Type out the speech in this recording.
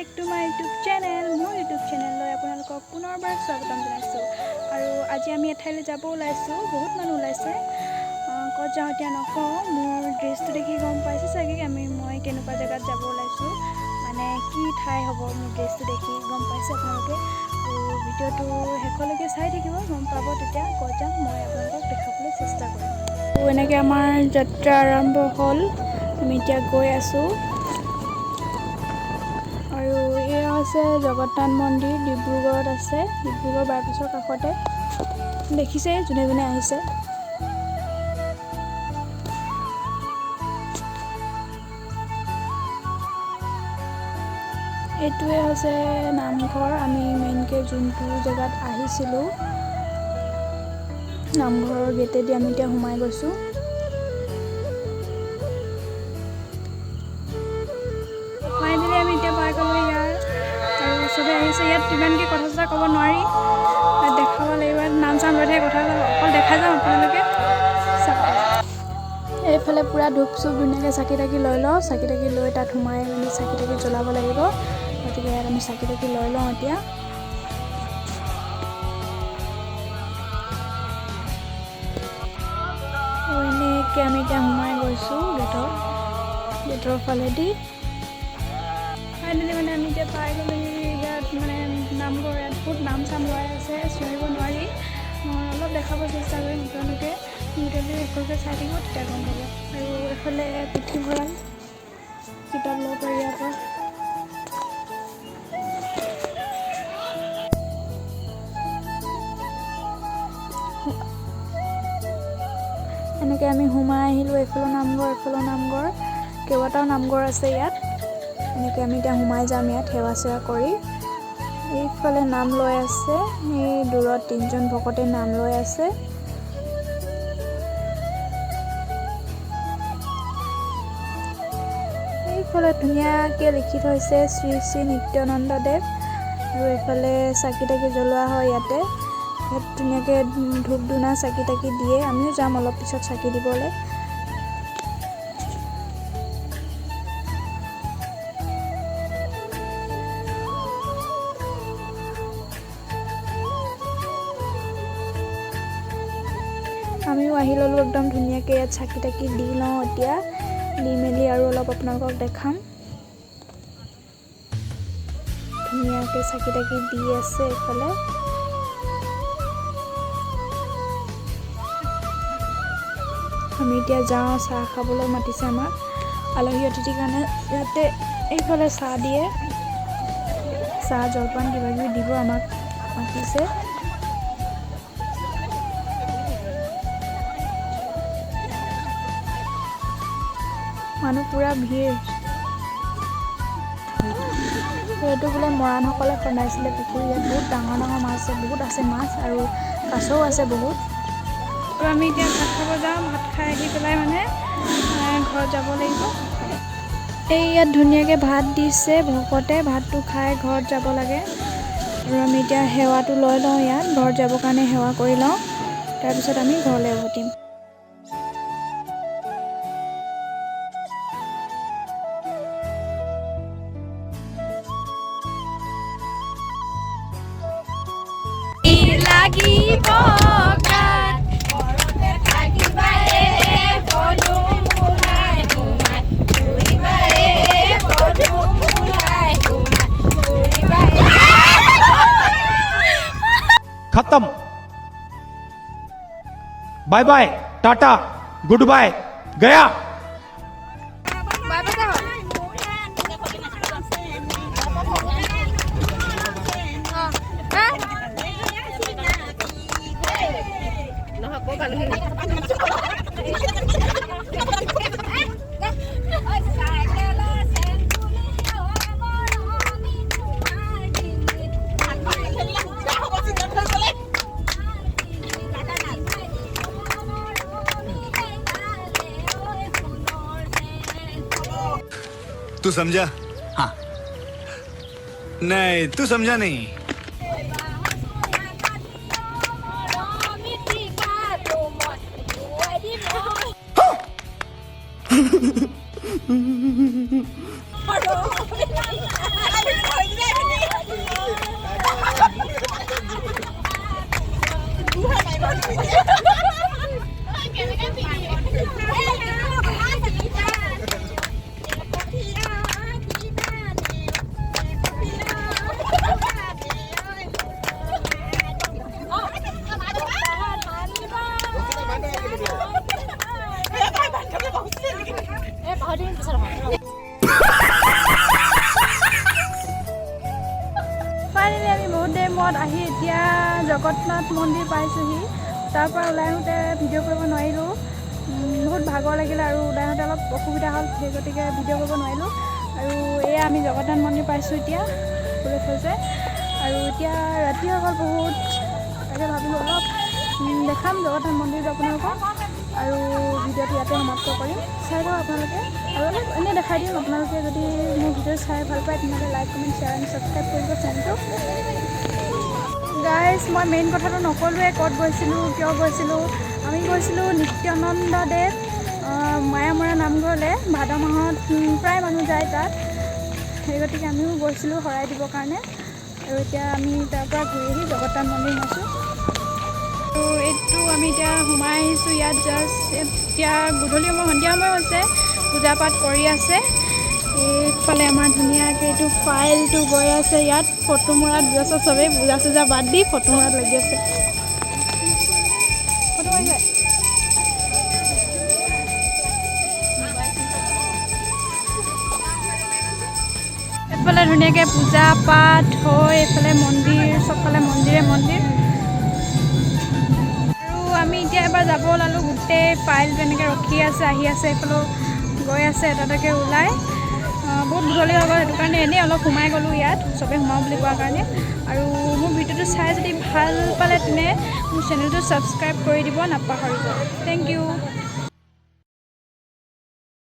Back to my YouTube channel. মোৰ YouTube চেনেললৈ আপোনালোকক পুনৰবাৰ স্বাগতম জনাইছোঁ। আৰু আজি আমি এঠাইলৈ যাব ওলাইছোঁ, বহুত মানুহ ওলাইছে। ক'ত যাওঁ এতিয়া নকওঁ, মোৰ ড্ৰেছটো দেখি গম পাইছে চাগে মই কেনেকুৱা জেগাত যাব ওলাইছোঁ, মানে কি ঠাই হ'ব। মোৰ ড্ৰেছটো দেখি গম পাইছে আপোনালোকে। আৰু ভিডিঅ'টো শেষলৈকে চাই থাকিব, গম পাব তেতিয়া ক'ত যাম মই আপোনালোকক দেখাবলৈ চেষ্টা কৰিম। আৰু এনেকৈ আমাৰ যাত্ৰা আৰম্ভ হ'ল, আমি এতিয়া গৈ আছোঁ। আৰু এয়া আছে জগন্নাথ মন্দিৰ, ডিব্ৰুগড়ত আছে, ডিব্ৰুগড় বাইপাছৰ কাষতে। দেখিছে যোনে যোনে আহিছে। এইটোৱে হৈছে নামঘৰ। আমি মেইনকৈ যোনটো জেগাত আহিছিলোঁ, নামঘৰৰ গেটেদি আমি এতিয়া সোমাই গৈছোঁ। ফাইনেলি আমি এতিয়া পাই গ'লোঁ ইয়াৰ। আৰু চবেই আহিছে ইয়াত, ইমানকৈ কথা চথা ক'ব নোৱাৰি, দেখাব লাগিব। নাম চাম লৈ থাকে, কথা অকল দেখাই যাম আপোনালোকে চাব। এইফালে পূৰা ধূপ চুপ ধুনীয়াকৈ চাকি তাকি লৈ লওঁ। চাকি তাকি লৈ তাত সোমাই মেলি চাকি তাকি জ্বলাব লাগিব। গতিকে ইয়াত আমি চাকি তাকি লৈ লওঁ এতিয়া। এনেকৈ আমি এতিয়া সোমাই গৈছোঁ গেটৰ ফালেদি। ফাইনেলি মানে আমি এতিয়া পাই গ'লোঁ ইয়াত, মানে নামঘৰ। ইয়াত বহুত নাম চাম লোৱাই আছে, চিঞৰিব নোৱাৰি। মই অলপ দেখাব চেষ্টা কৰিম, আপোনালোকে ভিডিঅ'টো শেষলৈকে চাই থাকিব, তেতিয়া গম পাব। আৰু এইফালে পুথিভঁৰাল, কিতাপ ল'ব পাৰি ইয়াৰ পৰা। এনেকৈ আমি সোমাই আহিলোঁ। এইফালৰ নামঘৰ, এইফালৰ নামঘৰ, কেইবাটাও নামঘৰ আছে ইয়াত। এনেকৈ আমি এতিয়া সোমাই যাম ইয়াত সেৱা চেৱা কৰি। এইফালে নাম লৈ আছে, এই দূৰত 3জন ভকতে নাম লৈ আছে। এইফালে ধুনীয়াকৈ লিখি থৈছে শ্ৰী শ্ৰী নিত্যানন্দদেৱ। আৰু এইফালে চাকি তাকি জ্বলোৱা হয় ইয়াতে। ইয়াত ধুনীয়াকৈ ধূপ ধূনা চাকি তাকি দিয়ে। আমিও যাম অলপ পিছত চাকি দিবলৈ। আমিও আহি ল'লোঁ একদম ধুনীয়াকৈ। ইয়াত চাকি তাকি দি লওঁ এতিয়া, দি মেলি আৰু অলপ আপোনালোকক দেখাম। ধুনীয়াকৈ চাকি তাকি দি আছে এইফালে। আমি এতিয়া যাওঁ, চাহ খাবলৈ মাতিছে আমাক আলহী অতিথিৰ কাৰণে। ইয়াতে এইফালে চাহ দিয়ে, চাহ জলপান কিবাকিবি দিব, আমাক মাতিছে। মানুহ পূৰা ভিৰ। এইটো বোলে মৰাণসকলে খন্দাইছিলে পুখুৰী। ইয়াত বহুত ডাঙৰ ডাঙৰ মাছ আছে, বহুত আছে মাছ, আৰু কাছও আছে বহুত। আৰু আমি এতিয়া ভাত খাব যাওঁ। ভাত খাই আহি পেলাই মানে ঘৰত যাব লাগিব। এই ইয়াত ধুনীয়াকৈ ভাত দিছে ভকতে, ভাতটো খাই ঘৰত যাব লাগে। আৰু আমি এতিয়া সেৱাটো লৈ লওঁ ইয়াত, ঘৰত যাবৰ কাৰণে সেৱা কৰি লওঁ, তাৰপিছত আমি ঘৰলৈ উভতিম। লাগিব গাত ঘৰতে থাকিবাৰে পদুম ফুলাই তোমাৰ, ফুৰিবাৰে পদুম ফুলাই তোমাৰ, ফুৰিবাৰে। खत्म। Bye bye, tata, good bye, गया। तू समझा? हाँ। नहीं, तू समझा नहीं। আহি এতিয়া জগন্নাথ মন্দিৰ পাইছোঁহি। তাৰ পৰা ওলাই আহোঁতে ভিডিঅ' কৰিব নোৱাৰিলোঁ, বহুত ভাগৰ লাগিলে আৰু ওলাই আহোঁতে অলপ অসুবিধা হ'ল, সেই গতিকে ভিডিঅ' কৰিব নোৱাৰিলোঁ। আৰু এয়া আমি জগন্নাথ মন্দিৰ পাইছোঁ এতিয়া পুলিচ হৈছে। আৰু এতিয়া ৰাতি হৈ গ'ল বহুত, তাকে ভাবিলোঁ অলপ দেখাম জগন্নাথ মন্দিৰটো আপোনালোকক আৰু ভিডিঅ'টো ইয়াতে সমাপ্ত কৰিম। চাই লওক আপোনালোকে আৰু অলপ এনেই দেখাই দিম। আপোনালোকে যদি মোৰ ভিডিঅ' চাই ভাল পায় তেনেহ'লে like comment share and subscribe কৰিব চেনেলটো। গাইজ মই মেইন কথাটো নকলোৱে, ক'ত গৈছিলোঁ, কিয় গৈছিলোঁ। আমি গৈছিলোঁ নিত্যানন্দদেৱ মায়ামৰা নামঘৰলৈ। ভাদ মাহত প্ৰায় মানুহ যায় তাত, সেই গতিকে আমিও গৈছিলোঁ শৰাই দিবৰ কাৰণে। আৰু এতিয়া আমি তাৰ পৰা ঘূৰি আহি জগন্নাথ মন্দিৰ সোমাইছোঁ। আৰু এইটো আমি এতিয়া সোমাই আহিছোঁ ইয়াত। জাষ্ট এতিয়া গধূলি সময়, সন্ধিয়া সময় হৈছে, পূজা পাঠ কৰি আছে। এইফালে আমাৰ ধুনীয়াকৈ এইটো ফাইলটো গৈ আছে। ইয়াত ফটো মৰাত ব্যস্ত, চবেই পূজা চূজা বাদ দি ফটো মৰাত লাগি আছে। ফটো মাৰিছে। এইফালে ধুনীয়াকৈ পূজা পাঠ হৈ এইফালে মন্দিৰ, চবফালে মন্দিৰে মন্দিৰ। আৰু আমি এতিয়া এবাৰ যাব ওলালোঁ, গোটেই ফাইলটো এনেকৈ ৰখি আছে, আহি আছে, এইফালেও গৈ আছে এটা এটাকৈ ওলাই। বহুত গধূলি হৈ গ'ল, সেইটো কাৰণে এনেই অলপ সোমাই গ'লোঁ ইয়াত, চবেই সোমাওঁ বুলি কোৱাৰ কাৰণে। আৰু মোৰ ভিডিঅ'টো চাই যদি ভাল পালে তেনে মোৰ চেনেলটো ছাবস্ক্ৰাইব কৰি দিব নাপাহৰিব। Thank U.